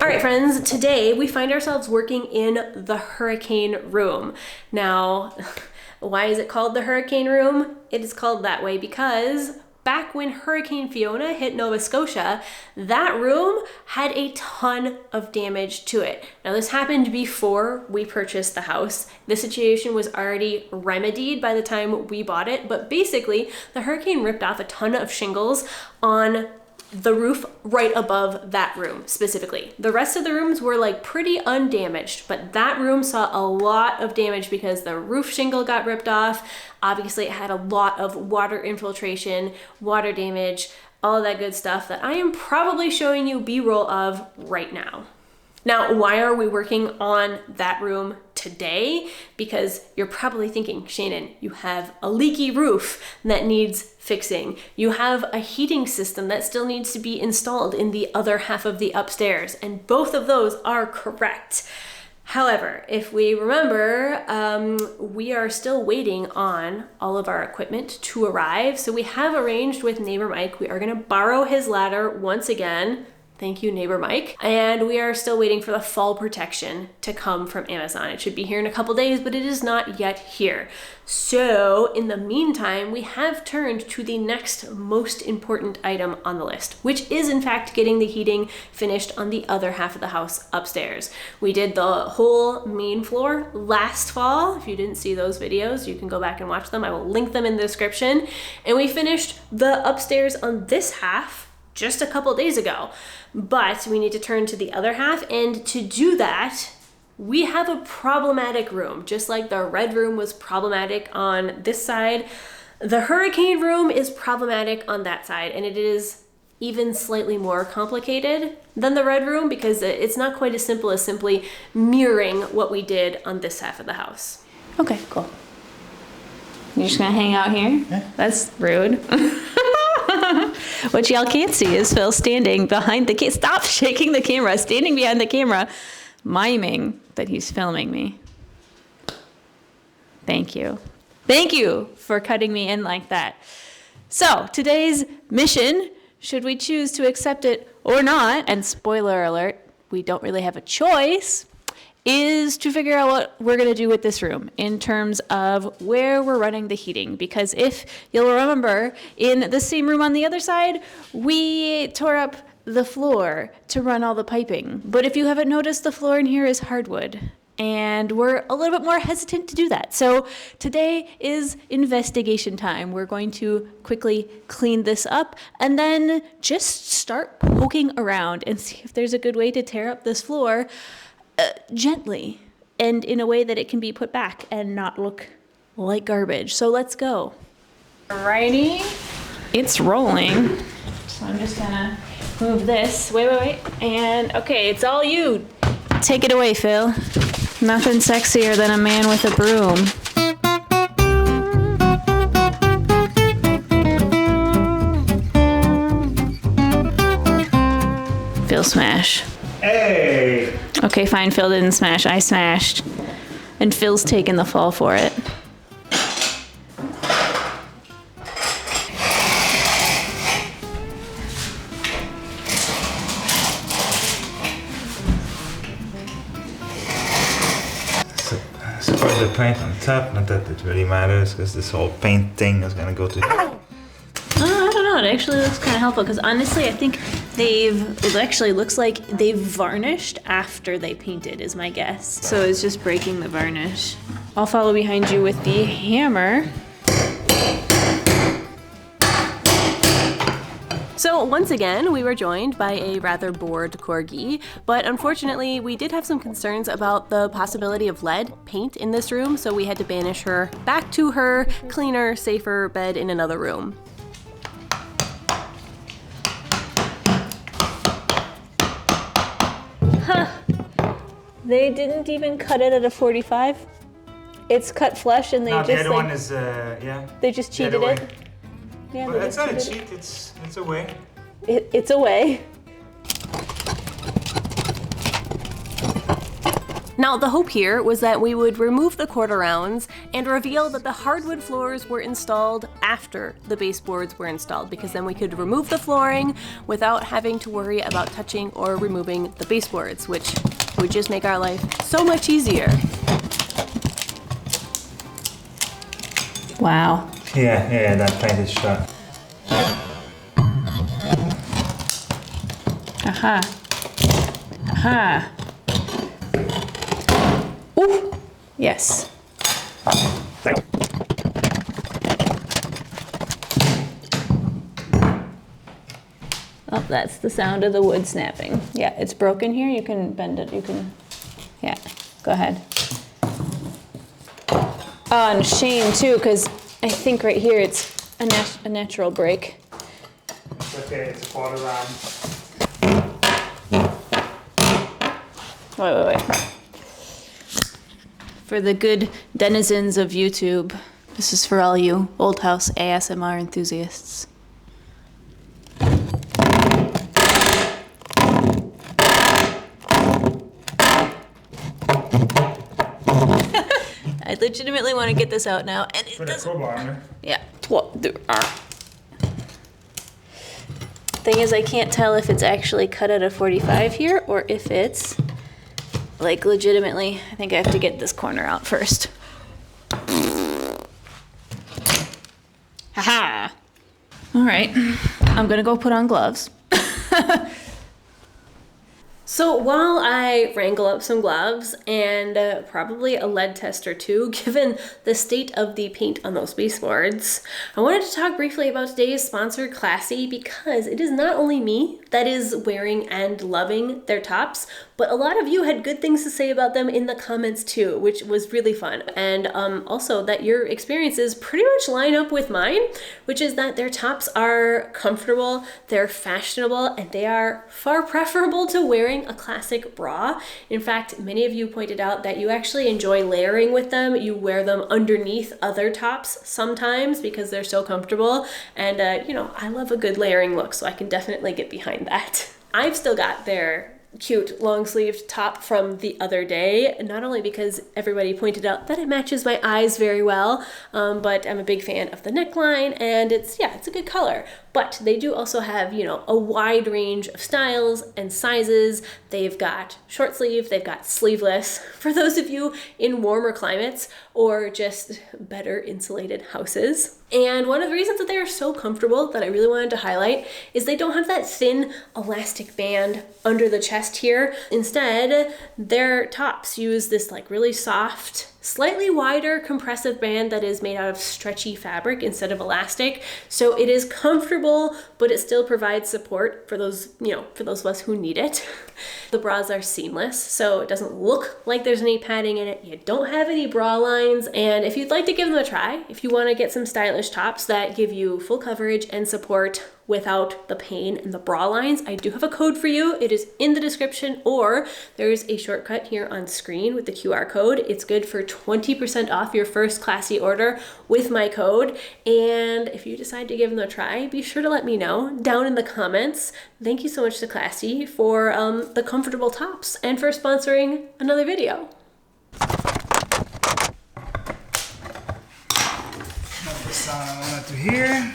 right, friends, today we find ourselves working in the hurricane room. Now, why is it called the hurricane room? It is called that way because back when Hurricane Fiona hit Nova Scotia, that room had a ton of damage to it. Now, this happened before we purchased the house. The situation was already remedied by the time we bought it, but basically, the hurricane ripped off a ton of shingles on the roof right above that room specifically. The rest of the rooms were like pretty undamaged, but that room saw a lot of damage because the roof shingle got ripped off. Obviously it had a lot of water infiltration, water damage, all of that good stuff that I am probably showing you B-roll of right now. Now, why are we working on that room today? Because you're probably thinking, Shannon, you have a leaky roof that needs fixing. You have a heating system that still needs to be installed in the other half of the upstairs, and both of those are correct. However, if we remember, we are still waiting on all of our equipment to arrive. So we have arranged with neighbor Mike, we are gonna borrow his ladder once again. Thank you, neighbor Mike. And we are still waiting for the fall protection to come from Amazon. It should be here in a couple days, but it is not yet here. So in the meantime, we have turned to the next most important item on the list, which is in fact getting the heating finished on the other half of the house upstairs. We did the whole main floor last fall. If you didn't see those videos, you can go back and watch them. I will link them in the description. And we finished the upstairs on this half just a couple days ago, but we need to turn to the other half, and to do that we have a problematic room. Just like the red room was problematic on this side, the hurricane room is problematic on that side, and it is even slightly more complicated than the red room because it's not quite as simple as simply mirroring what we did on this half of the house. Okay, cool. You're just gonna hang out here? Yeah. That's rude. What y'all can't see is Phil standing behind the camera. Stop shaking the camera. Standing behind the camera, miming that he's filming me. Thank you. Thank you for cutting me in like that. So today's mission, should we choose to accept it or not, and spoiler alert, we don't really have a choice, is to figure out what we're going to do with this room in terms of where we're running the heating. Because if you'll remember, in the same room on the other side, we tore up the floor to run all the piping. But if you haven't noticed, the floor in here is hardwood, and we're a little bit more hesitant to do that. So today is investigation time. We're going to quickly clean this up and then just start poking around and see if there's a good way to tear up this floor gently and in a way that it can be put back and not look like garbage. So let's go. Alrighty, it's rolling. So I'm just gonna move this. Wait. And okay, it's all you. Take it away, Phil. Nothing sexier than a man with a broom. Phil smash. Hey! Okay, fine, Phil didn't smash. I smashed. And Phil's taking the fall for it. So put the paint on top, not that it really matters, because this whole paint thing is gonna go to... I don't know, it actually looks kind of helpful, because honestly I think it actually looks like they've varnished after they painted, is my guess. So it's just breaking the varnish. I'll follow behind you with the hammer. So once again, we were joined by a rather bored corgi, but unfortunately we did have some concerns about the possibility of lead paint in this room, so we had to banish her back to her cleaner, safer bed in another room. Huh. They didn't even cut it at a 45. It's cut flush and they No, just the other one is, yeah. They just cheated it. Yeah, Well, they it's just not a cheated cheat, it's a way. it. It's a way. Now, the hope here was that we would remove the quarter rounds and reveal that the hardwood floors were installed after the baseboards were installed, because then we could remove the flooring without having to worry about touching or removing the baseboards, which would just make our life so much easier. Wow. Yeah, that paint is shut. Aha. Aha. Ooh. Yes. Oh, that's the sound of the wood snapping. Yeah, it's broken here. You can bend it. You can, yeah, go ahead. Oh, and shame too, because I think right here it's a natural break. It's okay, it's a quarter round. Wait. For the good denizens of YouTube, this is for all you Old House ASMR enthusiasts. I legitimately want to get this out now, and it doesn't. Yeah. Thing is, I can't tell if it's actually cut at a 45 here, or if it's like legitimately. I think I have to get this corner out first. Haha. All right, I'm gonna go put on gloves. So while I wrangle up some gloves and probably a lead test or two, given the state of the paint on those baseboards, I wanted to talk briefly about today's sponsor, Classy, because it is not only me that is wearing and loving their tops, but a lot of you had good things to say about them in the comments too, which was really fun. And also that your experiences pretty much line up with mine, which is that their tops are comfortable, they're fashionable, and they are far preferable to wearing a classic bra. In fact, many of you pointed out that you actually enjoy layering with them. You wear them underneath other tops sometimes because they're so comfortable. And you know, I love a good layering look, so I can definitely get behind that. I've still got their cute long-sleeved top from the other day, not only because everybody pointed out that it matches my eyes very well, but I'm a big fan of the neckline, and it's a good color. But they do also have, you know, a wide range of styles and sizes. They've got short sleeve, they've got sleeveless. For those of you in warmer climates or just better insulated houses. And one of the reasons that they are so comfortable that I really wanted to highlight is they don't have that thin elastic band under the chest here. Instead, their tops use this like really soft, slightly wider compressive band that is made out of stretchy fabric instead of elastic. So it is comfortable, but it still provides support for those, you know, for those of us who need it. The bras are seamless, so it doesn't look like there's any padding in it. You don't have any bra lines. And if you'd like to give them a try, if you want to get some stylish tops that give you full coverage and support without the pain and the bra lines, I do have a code for you. It is in the description, or there's a shortcut here on screen with the QR code. It's good for 20% off your first Classy order with my code. And if you decide to give them a try, be sure to let me know down in the comments. Thank you so much to Classy for the comfortable tops and for sponsoring another video. Move this down a moment to here.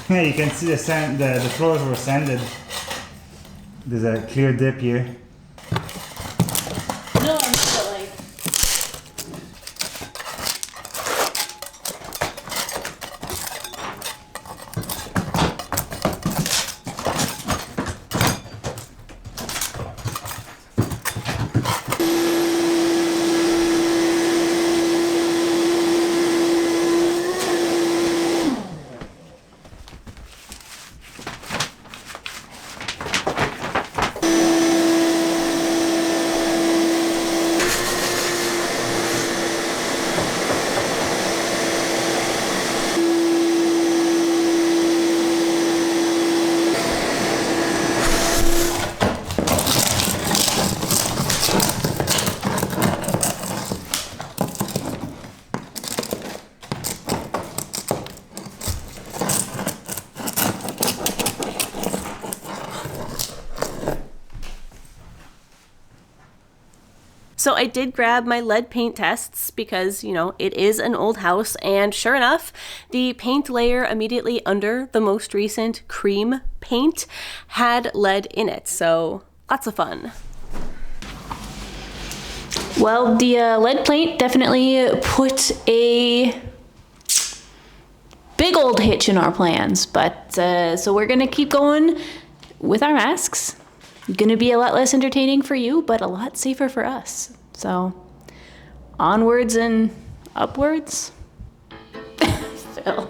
Yeah, you can see the sand. The floors were sanded. There's a clear dip here. No, I'm not like. So I did grab my lead paint tests because, you know, it is an old house, and sure enough, the paint layer immediately under the most recent cream paint had lead in it. So lots of fun. Well, the lead paint definitely put a big old hitch in our plans, but so we're gonna keep going with our masks. Gonna be a lot less entertaining for you, but a lot safer for us. So onwards and upwards. Phil.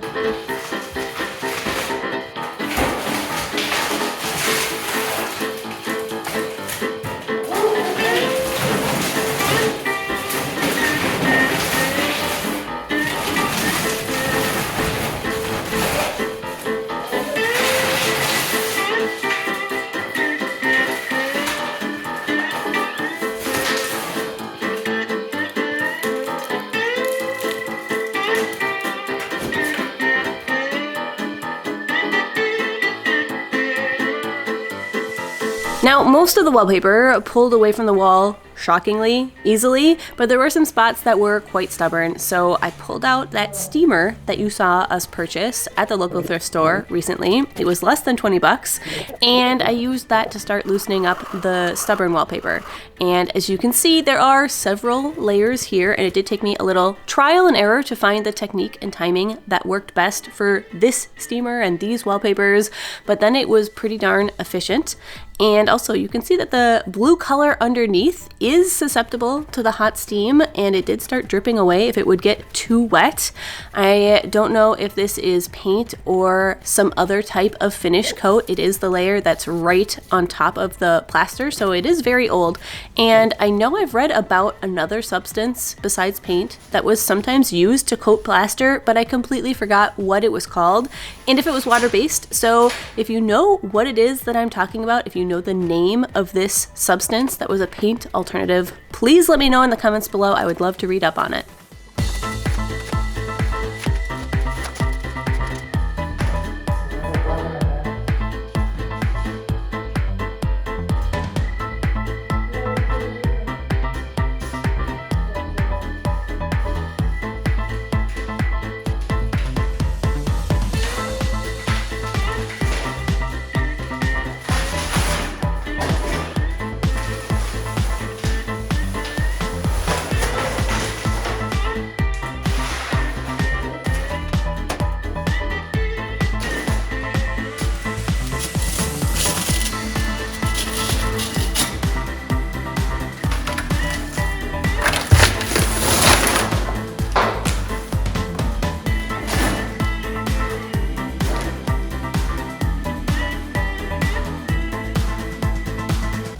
Now, most of the wallpaper pulled away from the wall shockingly easily, but there were some spots that were quite stubborn, so I pulled out that steamer that you saw us purchase at the local thrift store recently. It was less than 20 bucks, and I used that to start loosening up the stubborn wallpaper. And as you can see, there are several layers here, and it did take me a little trial and error to find the technique and timing that worked best for this steamer and these wallpapers, but then it was pretty darn efficient. And also you can see that the blue color underneath is susceptible to the hot steam, and it did start dripping away if it would get too wet. I don't know if this is paint or some other type of finish coat. It is the layer that's right on top of the plaster, so it is very old. And I know I've read about another substance besides paint that was sometimes used to coat plaster, but I completely forgot what it was called and if it was water-based. So if you know what it is that I'm talking about, if you know the name of this substance that was a paint alternative, please let me know in the comments below. I would love to read up on it.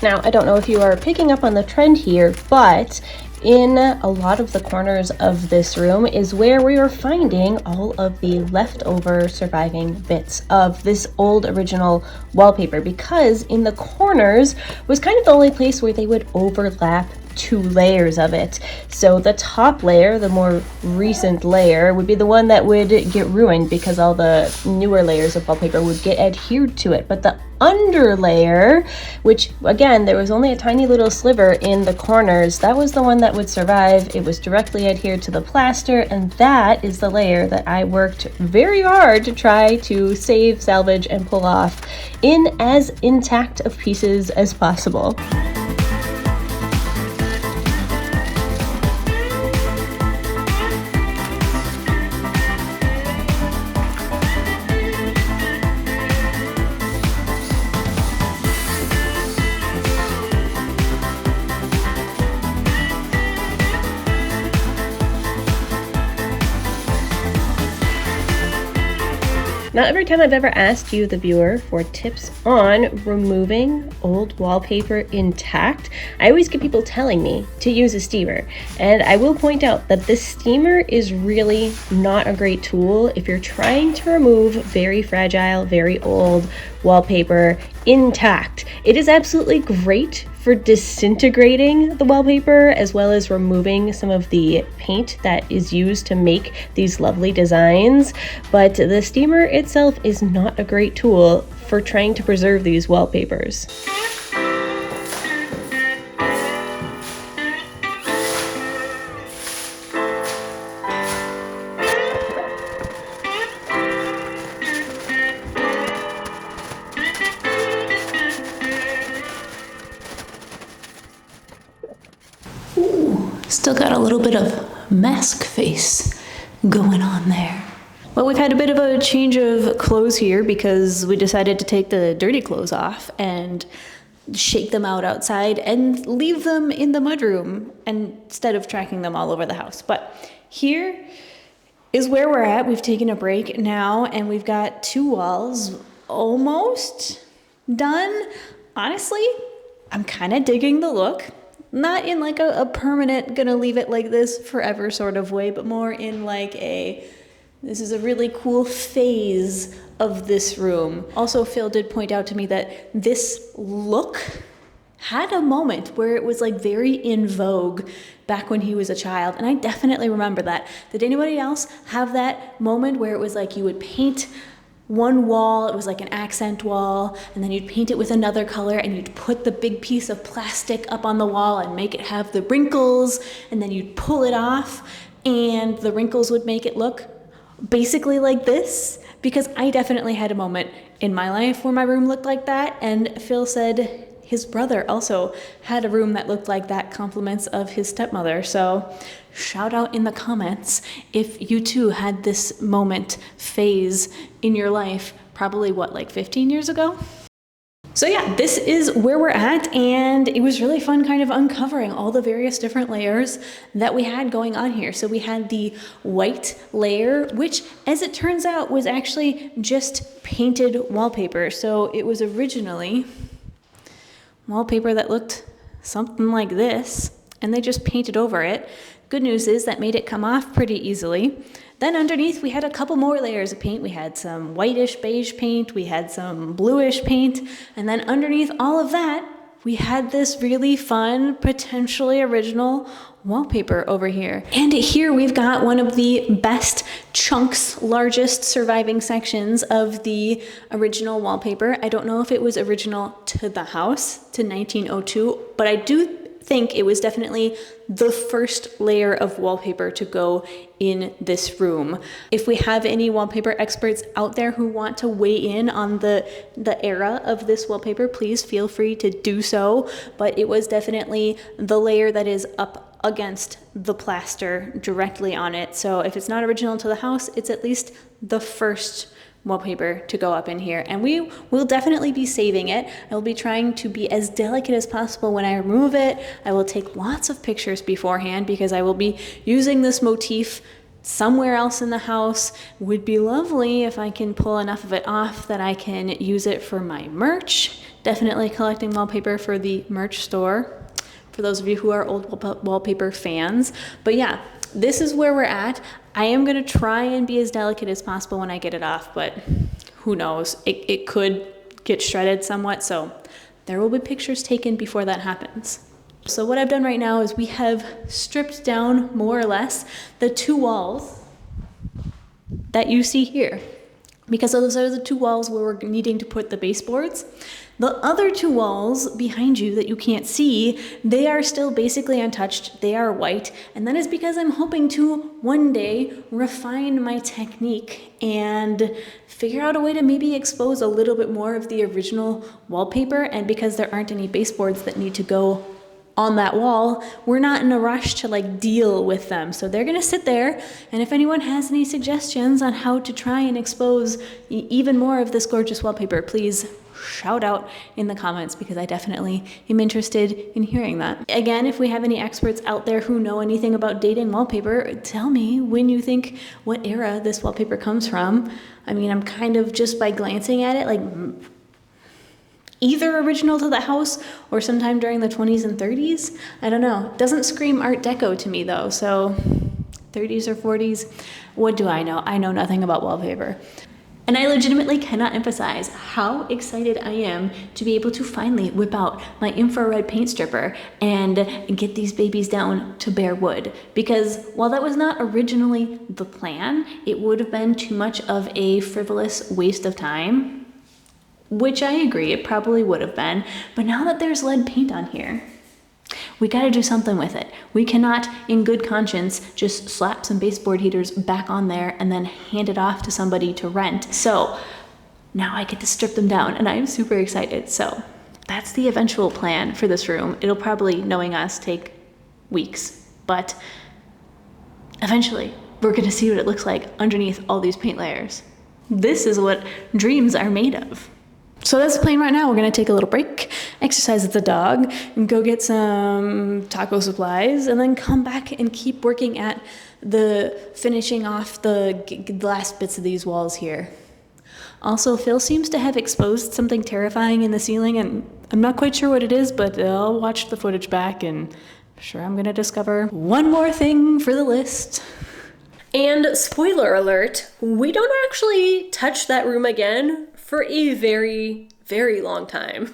Now, I don't know if you are picking up on the trend here, but in a lot of the corners of this room is where we are finding all of the leftover surviving bits of this old original wallpaper, because in the corners was kind of the only place where they would overlap two layers of it. So the top layer, the more recent layer, would be the one that would get ruined because all the newer layers of wallpaper would get adhered to it. But the under layer, which again, there was only a tiny little sliver in the corners, that was the one that would survive. It was directly adhered to the plaster, and that is the layer that I worked very hard to try to save, salvage, and pull off in as intact of pieces as possible. Not every time I've ever asked you, the viewer, for tips on removing old wallpaper intact, I always get people telling me to use a steamer. And I will point out that this steamer is really not a great tool if you're trying to remove very fragile, very old wallpaper intact. It is absolutely great for disintegrating the wallpaper, as well as removing some of the paint that is used to make these lovely designs, but the steamer itself is not a great tool for trying to preserve these wallpapers. Still got a little bit of mask face going on there. Well, we've had a bit of a change of clothes here because we decided to take the dirty clothes off and shake them out outside and leave them in the mudroom instead of tracking them all over the house. But here is where we're at. We've taken a break now and we've got 2 walls almost done. Honestly, I'm kind of digging the look. Not in like a permanent, gonna leave it like this forever sort of way, but more in like this is a really cool phase of this room. Also, Phil did point out to me that this look had a moment where it was like very in vogue back when he was a child. And I definitely remember that. Did anybody else have that moment where it was like you would paint one wall, it was like an accent wall, and then you'd paint it with another color and you'd put the big piece of plastic up on the wall and make it have the wrinkles, and then you'd pull it off and the wrinkles would make it look basically like this? Because I definitely had a moment in my life where my room looked like that, and Phil said his brother also had a room that looked like that, compliments of his stepmother. So shout out in the comments if you too had this moment, phase in your life, probably what, like 15 years ago? So yeah, this is where we're at, and it was really fun kind of uncovering all the various different layers that we had going on here. So we had the white layer, which as it turns out was actually just painted wallpaper. So it was originally wallpaper that looked something like this, and they just painted over it. Good news is that made it come off pretty easily. Then underneath we had a couple more layers of paint. We had some whitish beige paint, we had some bluish paint, and then underneath all of that, we had this really fun, potentially original wallpaper over here. And here we've got one of the best chunks, largest surviving sections of the original wallpaper. I don't know if it was original to the house, to 1902, but I do think it was definitely the first layer of wallpaper to go in this room. If we have any wallpaper experts out there who want to weigh in on the era of this wallpaper, please feel free to do so. But it was definitely the layer that is up against the plaster directly on it. So if it's not original to the house, it's at least the first wallpaper to go up in here, and we will definitely be saving it. I will be trying to be as delicate as possible when I remove it. I will take lots of pictures beforehand because I will be using this motif somewhere else in the house. Would be lovely if I can pull enough of it off that I can use it for my merch. Definitely collecting wallpaper for the merch store, for those of you who are old wallpaper fans. But yeah, this is where we're at. I am gonna try and be as delicate as possible when I get it off, but who knows? It could get shredded somewhat, so there will be pictures taken before that happens. So what I've done right now is we have stripped down more or less the 2 walls that you see here, because those are the 2 walls where we're needing to put the baseboards. The other 2 walls behind you that you can't see, they are still basically untouched. They are white, and that is because I'm hoping to one day refine my technique and figure out a way to maybe expose a little bit more of the original wallpaper. And because there aren't any baseboards that need to go on that wall, we're not in a rush to like deal with them. So they're gonna sit there, and if anyone has any suggestions on how to try and expose even more of this gorgeous wallpaper, please shout out in the comments, because I definitely am interested in hearing that. Again, if we have any experts out there who know anything about dating wallpaper, tell me when you think what era this wallpaper comes from. I mean, I'm kind of just by glancing at it, like either original to the house or sometime during the 20s and 30s. I don't know. It doesn't scream Art Deco to me though, so 30s or 40s, what do I know? I know nothing about wallpaper. And I legitimately cannot emphasize how excited I am to be able to finally whip out my infrared paint stripper and get these babies down to bare wood. Because while that was not originally the plan, it would have been too much of a frivolous waste of time, which I agree, it probably would have been. But now that there's lead paint on here, we got to do something with it. We cannot, in good conscience, just slap some baseboard heaters back on there and then hand it off to somebody to rent. So now I get to strip them down, and I'm super excited. So that's the eventual plan for this room. It'll probably, knowing us, take weeks, but eventually we're gonna see what it looks like underneath all these paint layers. This is what dreams are made of. So that's the plan right now. We're gonna take a little break, exercise with the dog, and go get some taco supplies, and then come back and keep working at the finishing off the last bits of these walls here. Also, Phil seems to have exposed something terrifying in the ceiling, and I'm not quite sure what it is, but I'll watch the footage back, and I'm sure I'm gonna discover one more thing for the list. And spoiler alert, we don't actually touch that room again for a very, very long time.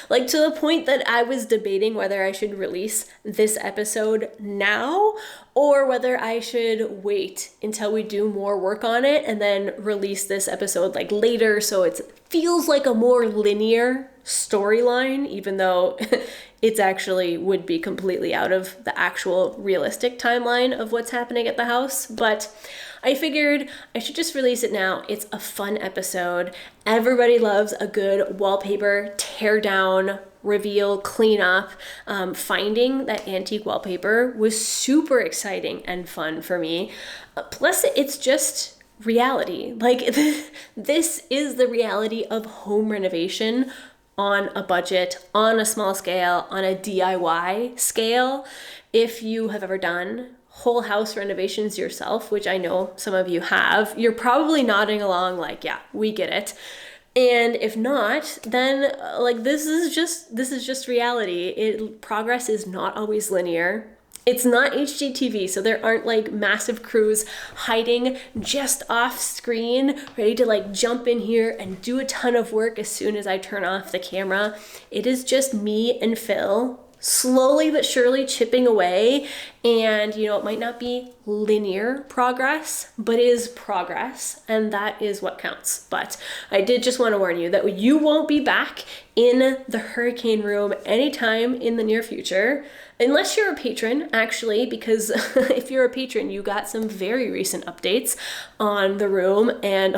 Like, to the point that I was debating whether I should release this episode now or whether I should wait until we do more work on it and then release this episode like later, so it feels like a more linear storyline, even though it's actually would be completely out of the actual realistic timeline of what's happening at the house. But I figured I should just release it now. It's a fun episode. Everybody loves a good wallpaper tear down, reveal, clean up. Finding that antique wallpaper was super exciting and fun for me. Plus, it's just reality. Like, this is the reality of home renovation on a budget, on a small scale, on a DIY scale. If you have ever done whole house renovations yourself, which I know some of you have, you're probably nodding along like, yeah, we get it. And if not, then like this is just reality. Progress is not always linear. It's not HGTV, so there aren't like massive crews hiding just off screen, ready to like jump in here and do a ton of work as soon as I turn off the camera. It is just me and Phil, slowly but surely chipping away. And you know, it might not be linear progress, but it is progress, and that is what counts. But I did just want to warn you that you won't be back in the hurricane room anytime in the near future, unless you're a patron, actually, because if you're a patron, you got some very recent updates on the room and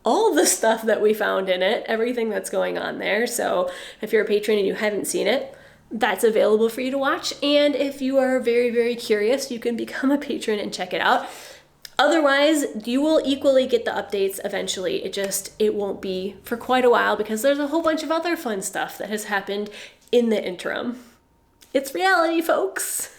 all the stuff that we found in it, everything that's going on there. So if you're a patron and you haven't seen it, that's available for you to watch. And if you are very, very curious, you can become a patron and check it out. Otherwise, you will equally get the updates eventually. It won't be for quite a while because there's a whole bunch of other fun stuff that has happened in the interim. It's reality, folks.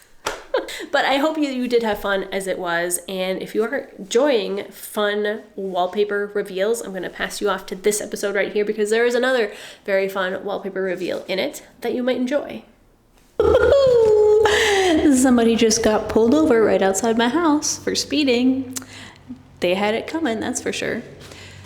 But I hope you did have fun as it was. And if you are enjoying fun wallpaper reveals, I'm going to pass you off to this episode right here because there is another very fun wallpaper reveal in it that you might enjoy. Somebody just got pulled over right outside my house for speeding. They had it coming, that's for sure.